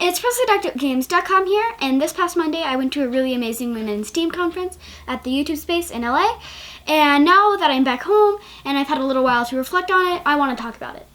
it's Presley at ActOutGames.com here, and this past Monday I went to a really amazing Women in STEAM conference at the YouTube space in LA, and now that I'm back home and I've had a little while to reflect on it, I want to talk about it.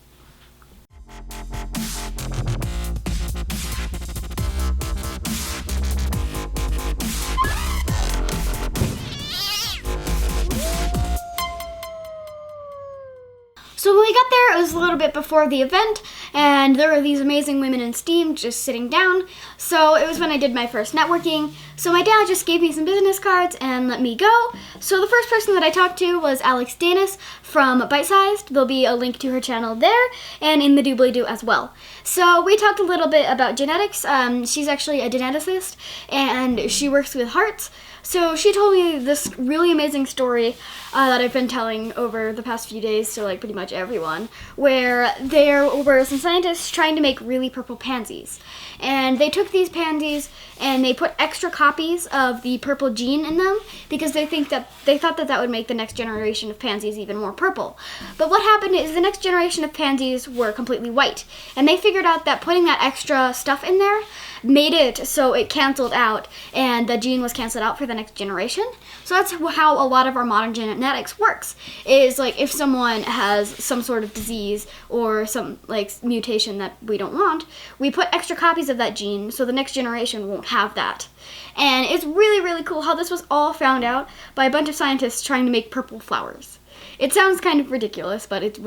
So when we got there, it was a little bit before the event, and there were these amazing women in STEAM just sitting down. So it was when I did my first networking. So my dad just gave me some business cards and let me go. So the first person that I talked to was Alex Danis from Bite Sized. There'll be a link to her channel there and in the doobly-doo as well. So we talked a little bit about genetics. She's actually a geneticist and she works with hearts. So she told me this really amazing story that I've been telling over the past few days to like pretty much everyone, where there were some scientists trying to make really purple pansies. And they took these pansies and they put extra copies of the purple gene in them because they thought that would make the next generation of pansies even more purple. But what happened is the next generation of pansies were completely white. And they figured out that putting that extra stuff in there made it so it canceled out and the gene was canceled out for the next generation. So that's how a lot of our modern genetics works, is like if someone has some sort of disease or some like mutation that we don't want, we put extra copies of that gene so the next generation won't have that. And it's really, really cool how this was all found out by a bunch of scientists trying to make purple flowers. It sounds kind of ridiculous, but it's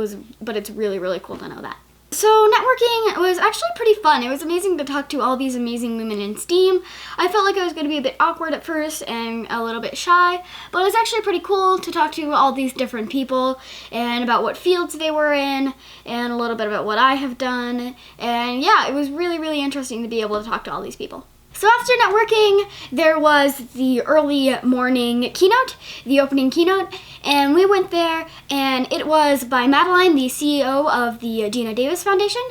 really, really cool to know that. So networking was actually pretty fun. It was amazing to talk to all these amazing women in STEAM. I felt like I was going to be a bit awkward at first and a little bit shy, but it was actually pretty cool to talk to all these different people and about what fields they were in and a little bit about what I have done. And yeah, it was really, really interesting to be able to talk to all these people. So after networking, there was the early morning keynote, the opening keynote, and we went there, and it was by Madeline, the CEO of the Gina Davis Foundation,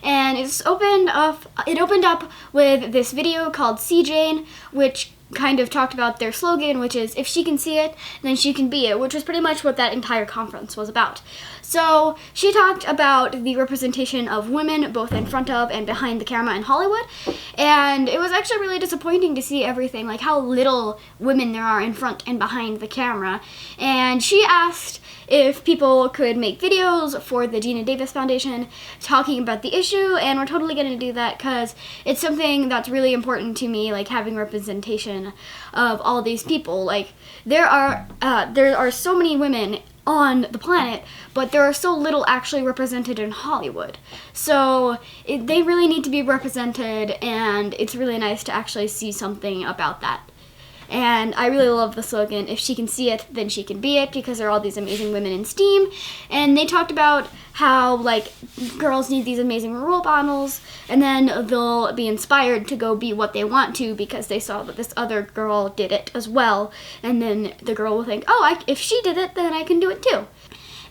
and it opened up with this video called See Jane, which kind of talked about their slogan, which is, if she can see it, then she can be it, which was pretty much what that entire conference was about. So she talked about the representation of women both in front of and behind the camera in Hollywood, and it was actually really disappointing to see everything, like how little women there are in front and behind the camera. And she asked if people could make videos for the Gina Davis Foundation talking about the issue, and we're totally going to do that because it's something that's really important to me, like having representation of all these people. Like there are so many women on the planet, but there are so little actually represented in Hollywood. So they really need to be represented, and it's really nice to actually see something about that. And I really love the slogan, if she can see it, then she can be it, because there are all these amazing women in STEAM. And they talked about how, like, girls need these amazing role models, and then they'll be inspired to go be what they want to because they saw that this other girl did it as well. And then the girl will think, oh, if she did it, then I can do it too.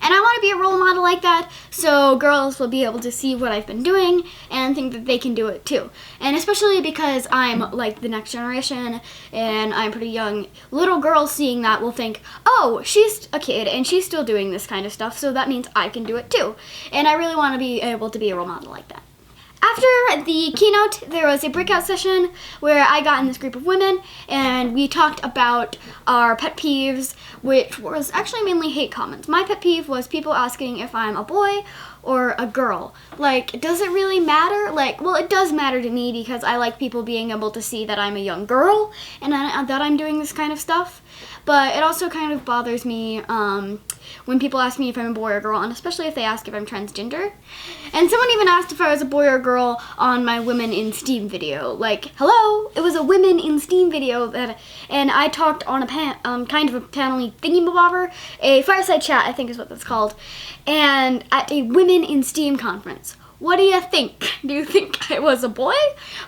And I want to be a role model like that, so girls will be able to see what I've been doing and think that they can do it too. And especially because I'm like the next generation and I'm pretty young, little girls seeing that will think, oh, she's a kid and she's still doing this kind of stuff, so that means I can do it too. And I really want to be able to be a role model like that. After the keynote, there was a breakout session where I got in this group of women and we talked about our pet peeves, which was actually mainly hate comments. My pet peeve was people asking if I'm a boy or a girl. Like, does it really matter? Like, well, it does matter to me because I like people being able to see that I'm a young girl and that I'm doing this kind of stuff. But it also kind of bothers me when people ask me if I'm a boy or girl, and especially if they ask if I'm transgender. And someone even asked if I was a boy or girl on my Women in STEAM video. Like, hello, it was a Women in STEAM video, and I talked on a kind of a panel-y thingy-mabobber, a fireside chat, I think is what that's called, and at a Women in STEAM conference. What do you think? Do you think I was a boy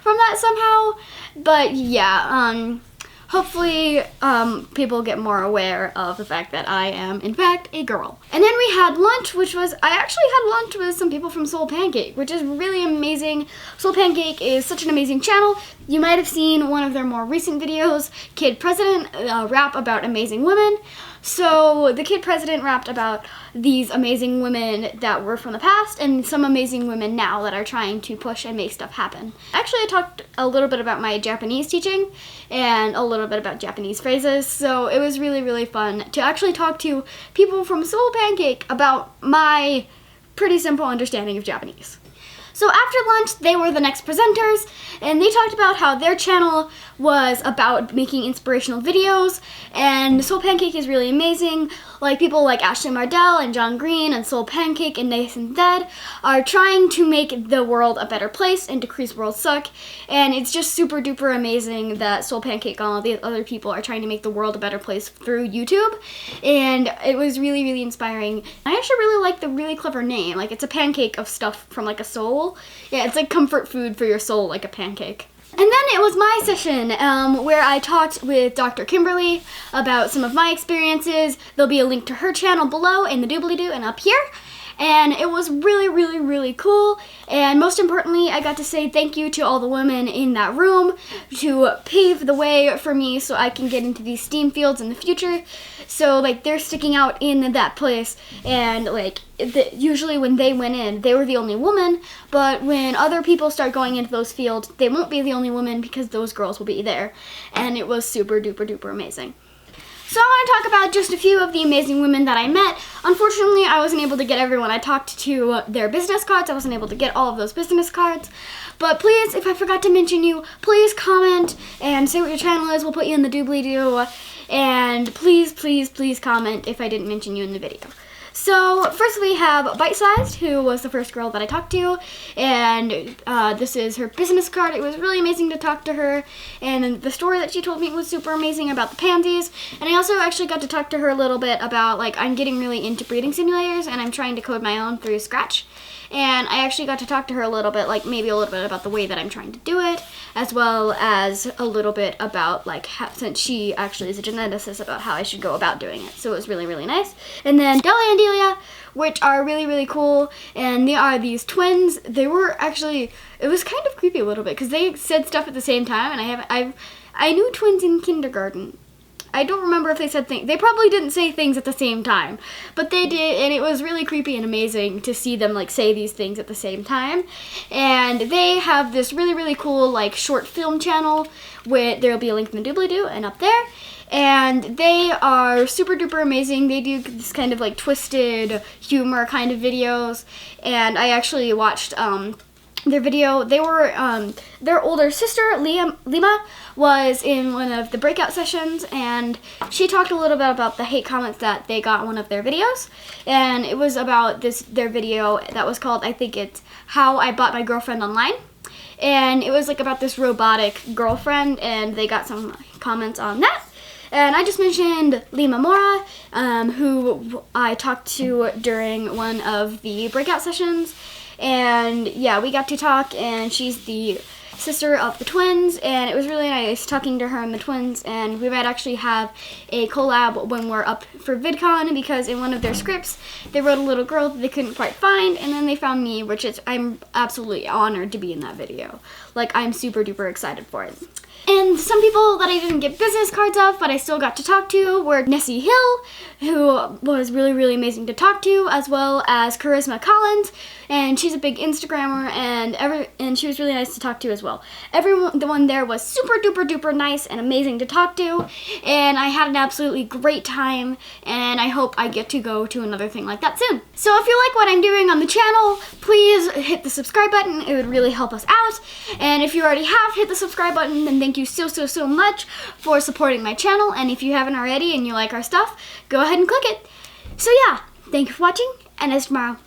from that somehow? But yeah, hopefully people get more aware of the fact that I am, in fact, a girl. And then we had lunch, I actually had lunch with some people from Soul Pancake, which is really amazing. Soul Pancake is such an amazing channel. You might have seen one of their more recent videos, Kid President, rap about amazing women. So the kid president rapped about these amazing women that were from the past and some amazing women now that are trying to push and make stuff happen. Actually, I talked a little bit about my Japanese teaching and a little bit about Japanese phrases, so it was really, really fun to actually talk to people from Soul Pancake about my pretty simple understanding of Japanese. So after lunch, they were the next presenters, and they talked about how their channel was about making inspirational videos, and Soul Pancake is really amazing. Like, people like Ashley Mardell and John Green and Soul Pancake and Nathan Dead are trying to make the world a better place and decrease world suck, and it's just super duper amazing that Soul Pancake and all these other people are trying to make the world a better place through YouTube, and it was really, really inspiring. I actually really like the really clever name. Like, it's a pancake of stuff from like a soul. Yeah, it's like comfort food for your soul, like a pancake. And then it was my session where I talked with Dr. Kimberly about some of my experiences. There'll be a link to her channel below in the doobly-doo and up here. And it was really, really, really cool. And most importantly, I got to say thank you to all the women in that room to pave the way for me so I can get into these STEAM fields in the future. So, like, they're sticking out in that place, and, like, usually when they went in, they were the only woman, but when other people start going into those fields, they won't be the only woman because those girls will be there. And it was super duper duper amazing. So I want to talk about just a few of the amazing women that I met. Unfortunately, I wasn't able to get everyone I talked to their business cards. I wasn't able to get all of those business cards. But please, if I forgot to mention you, please comment and say what your channel is. We'll put you in the doobly-doo. And please, please, please comment if I didn't mention you in the video. So first we have Bite Sized, who was the first girl that I talked to, and this is her business card. It was really amazing to talk to her, and the story that she told me was super amazing about the pansies. And I also actually got to talk to her a little bit about, like, I'm getting really into breeding simulators, and I'm trying to code my own through Scratch. And I actually got to talk to her a little bit, like maybe a little bit about the way that I'm trying to do it, as well as a little bit about, like, how, since she actually is a geneticist, about how I should go about doing it. So it was really, really nice. And then Delia and Delia, which are really, really cool, and they are these twins. They were actually, it was kind of creepy a little bit because they said stuff at the same time, and I knew twins in kindergarten. I don't remember if they said things. They probably didn't say things at the same time, but they did, and it was really creepy and amazing to see them, like, say these things at the same time. And they have this really, really cool, like, short film channel where there'll be a link in the doobly-doo and up there. And they are super duper amazing. They do this kind of, like, twisted humor kind of videos, and I actually watched their video. They were, their older sister, Lima, was in one of the breakout sessions, and she talked a little bit about the hate comments that they got in one of their videos, and it was about their video that was called, I think it's How I Bought My Girlfriend Online, and it was, like, about this robotic girlfriend, and they got some comments on that. And I just mentioned Lima Mora, who I talked to during one of the breakout sessions. And yeah, we got to talk, and she's the sister of the twins, and it was really nice talking to her and the twins, and we might actually have a collab when we're up for VidCon, because in one of their scripts, they wrote a little girl that they couldn't quite find, and then they found me, which is, I'm absolutely honored to be in that video. Like, I'm super duper excited for it. And some people that I didn't get business cards of, but I still got to talk to, were Nessie Hill, who was really, really amazing to talk to, as well as Charisma Collins, and she's a big Instagrammer, and she was really nice to talk to as well. Everyone, the one there was super duper duper nice and amazing to talk to, and I had an absolutely great time, and I hope I get to go to another thing like that soon. So if you like what I'm doing on the channel, please hit the subscribe button. It would really help us out. And if you already have hit the subscribe button, then thank you so much for supporting my channel. And if you haven't already and you like our stuff, go ahead and click it. So yeah, thank you for watching, and as tomorrow.